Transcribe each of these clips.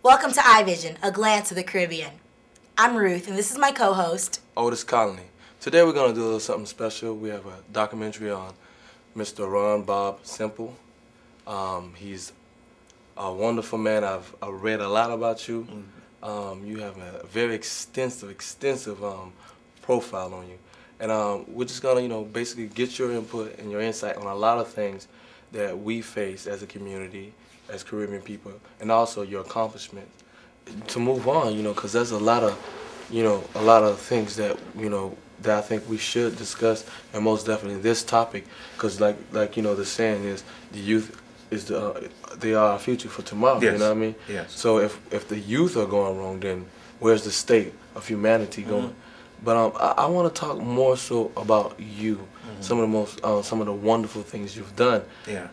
Welcome to iVision, a glance of the Caribbean. I'm Ruth, and this is my co-host, Otis Colony. Today we're going to do a little something special. We have a documentary on Mr. Bobb Semple. He's a wonderful man. I've read a lot about you. You have a very extensive profile on you. And we're just going to, basically get your input and your insight on a lot of things that we face as a community, as Caribbean people, and also your accomplishments. To move on, because there's a lot of things that, that I think we should discuss, and most definitely this topic, because like the saying is, the youth is they are our future for tomorrow. Yes. You know what I mean? Yes. So if the youth are going wrong, then where's the state of humanity going? But I want to talk more so about you. Some of the wonderful things you've done. Yeah.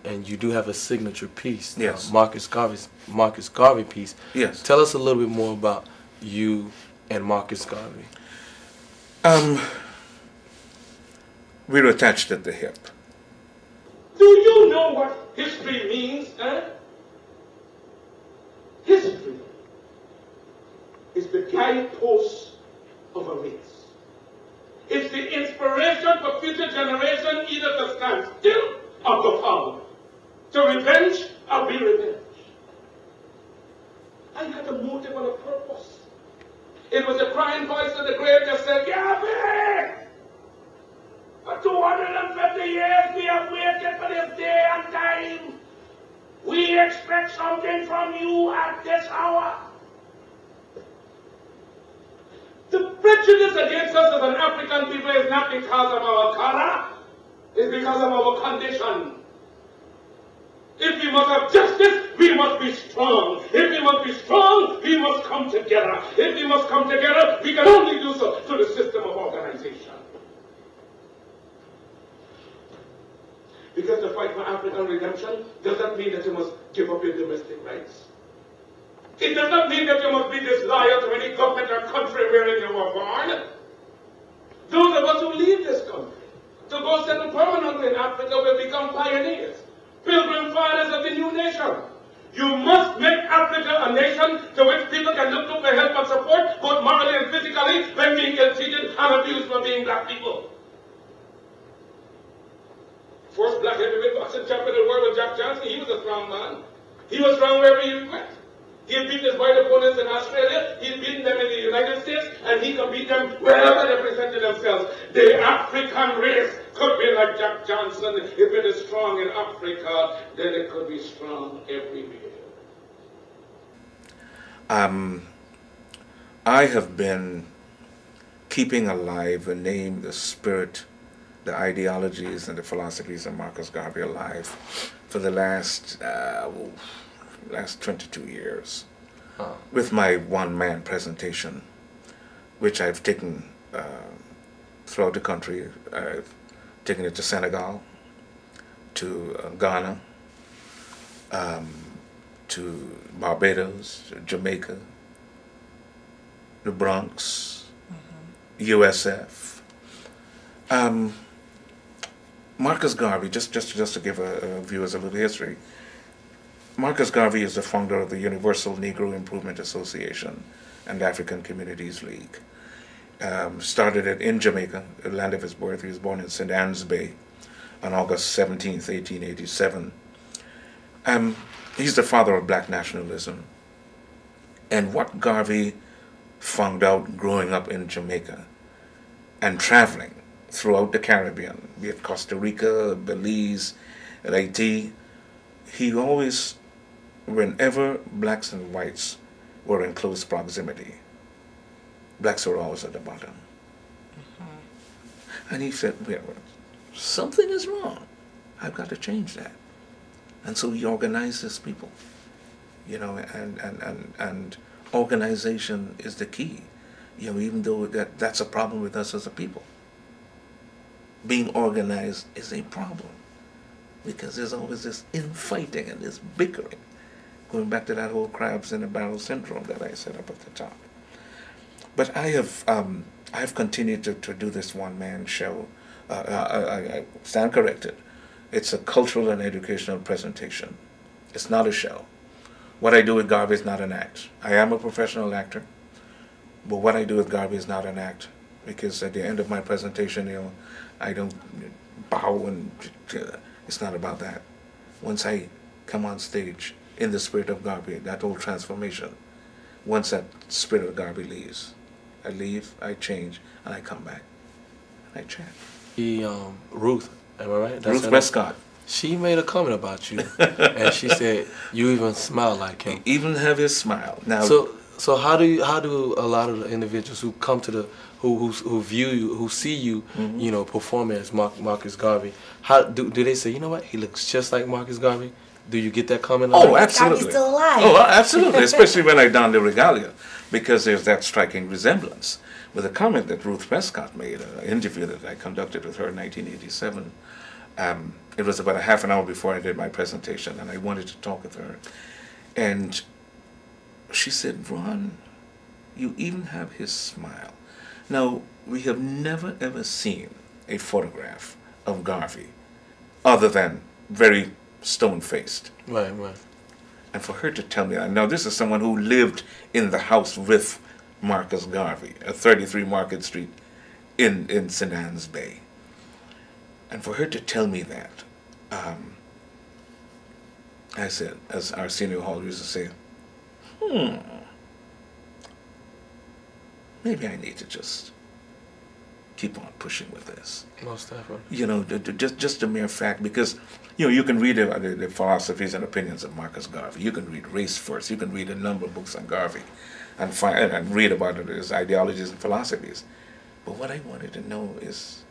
And you do have a signature piece. Yes. Marcus Garvey piece. Yes. Tell us a little bit more about you and Marcus Garvey. We're attached at the hip. Do you know what history means, eh? History is the guidepost of a race. It's the inspiration for future generations either to stand still or go forward. To revenge or be revenged. I had a motive and a purpose. It was the crying voice of the grave that said, Garvey! For 250 years we have waited for this day and time. We expect something from you at this hour. The prejudice against us as an African people is not because of our color, it's because of our condition. If we must have justice, we must be strong. If we must be strong, we must come together. If we must come together, we can only do so through the system of organization. Because to fight for African redemption doesn't mean that you must give up your domestic rights. It does not mean that you must be disloyal to any government or country wherein you were born. Those of us who leave this country to go settle permanently in Africa will become pioneers, pilgrim fathers of the new nation. You must make Africa a nation to which people can look to for help and support, both morally and physically, when being ill-treated and abused for being black people. First black heavyweight boxing champion in the world was Jack Johnson. He was a strong man. He was strong wherever he went. He had beaten his white opponents in Australia, he had beaten them in the United States, and he could beat them wherever they presented themselves. The African race could be like Jack Johnson. If it is strong in Africa, then it could be strong everywhere. I have been keeping alive the name, the spirit, the ideologies, and the philosophies of Marcus Garvey alive for the last 22 years with my one-man presentation, which I've taken throughout the country. I've taken it to Senegal, to Ghana, to Barbados, to Jamaica, the Bronx, USF. Marcus Garvey, just to give viewers a little history, Marcus Garvey is the founder of the Universal Negro Improvement Association and African Communities League. Started it in Jamaica, the land of his birth. He was born in St. Anne's Bay on August 17th, 1887. He's the father of black nationalism. And what Garvey found out growing up in Jamaica and traveling throughout the Caribbean, be it Costa Rica, Belize, Haiti, he always, whenever blacks and whites were in close proximity, blacks were always at the bottom. And he said, well, something is wrong. I've got to change that. And so he organized his people, and organization is the key, even though that's a problem with us as a people. Being organized is a problem because there's always this infighting and this bickering, going back to that whole crabs in a barrel syndrome that I set up at the top. But I've continued to do this one-man show. I stand corrected. It's a cultural and educational presentation. It's not a show. What I do with Garvey is not an act. I am a professional actor, but what I do with Garvey is not an act, because at the end of my presentation, I don't bow and it's not about that. Once I come on stage in the spirit of Garvey, that whole transformation, once that spirit of Garvey leaves, I leave, I change, and I come back, and I chant. Ruth, am I right? Ruth Prescott. She made a comment about you, and she said you even smile like him. Even have his smile. Now, so how do a lot of the individuals who come to the who view you, who see you, performing as Marcus Garvey, how do they say, you know what, he looks just like Marcus Garvey? Do you get that comment? Oh, absolutely. Garvey's still alive. Oh, absolutely. Especially when I don the regalia, because there's that striking resemblance. With a comment that Ruth Prescott made, an interview that I conducted with her in 1987. It was about a half an hour before I did my presentation, and I wanted to talk with her. And she said, Ron, you even have his smile. Now, we have never ever seen a photograph of Garvey other than very stone-faced. Right, right. And for her to tell me that, now this is someone who lived in the house with Marcus Garvey at 33 Market Street in St. Anne's Bay. And for her to tell me that, I said, as Arsenio Hall used to say, maybe I need to just keep on pushing with this. Most definitely. You know, just the mere fact, because, you can read the philosophies and opinions of Marcus Garvey. You can read Race First. You can read a number of books on Garvey and read about his ideologies and philosophies. But what I wanted to know is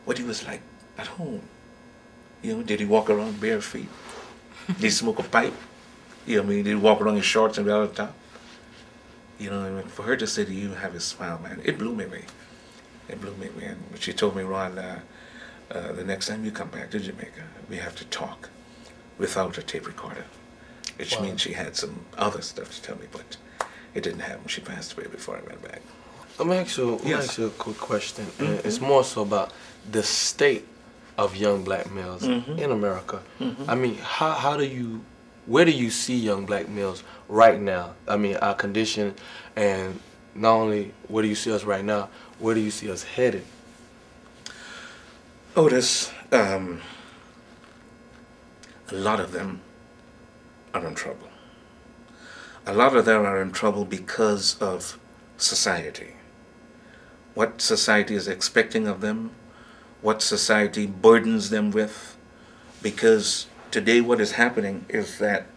what he was like at home. Did he walk around bare feet? Did he smoke a pipe? Did he walk around in shorts and without a top? For her to say that you have his smile, man, it blew me away. It blew me away. And she told me, Ron, the next time you come back to Jamaica, we have to talk without a tape recorder. Which means she had some other stuff to tell me, but it didn't happen. She passed away before I went back. Let me ask you a quick question. It's more so about the state of young black males in America. I mean, where do you see young black males right now? I mean, our condition, and not only where do you see us right now, where do you see us headed? Oh, there's a lot of them are in trouble. A lot of them are in trouble because of society. What society is expecting of them, what society burdens them with, because today what is happening is that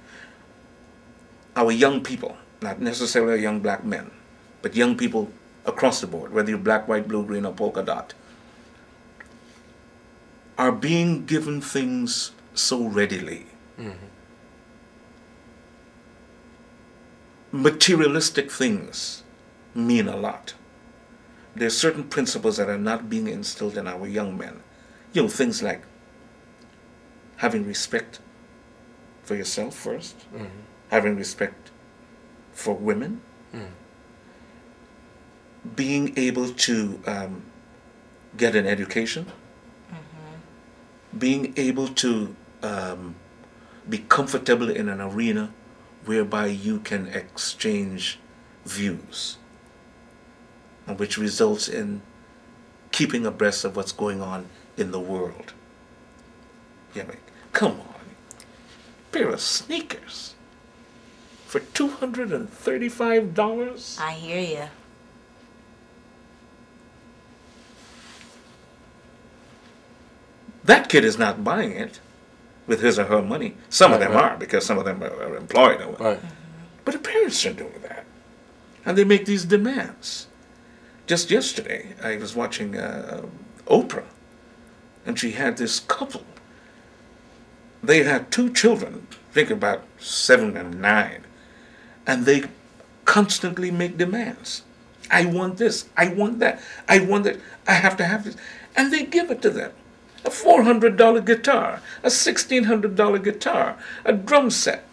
our young people, not necessarily young black men, but young people across the board, whether you're black, white, blue, green, or polka dot, are being given things so readily. Materialistic things mean a lot. There are certain principles that are not being instilled in our young men. Things like having respect for yourself first, having respect for women, being able to get an education, being able to be comfortable in an arena whereby you can exchange views, and which results in keeping abreast of what's going on in the world. Come on, pair of sneakers for $235? I hear you. That kid is not buying it with his or her money. Some of them are, because some of them are employed. Right. But the parents are doing that. And they make these demands. Just yesterday, I was watching Oprah, and she had this couple. They had 2 children, I think about 7 and 9, and they constantly make demands. I want this, I want that, I want that, I have to have this. And they give it to them. A $400 guitar, a $1,600 guitar, a drum set,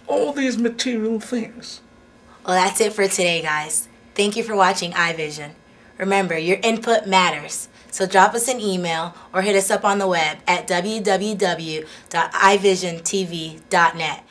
all these material things. Well, that's it for today, guys. Thank you for watching iVision. Remember, your input matters. So drop us an email or hit us up on the web at www.ivisiontv.net.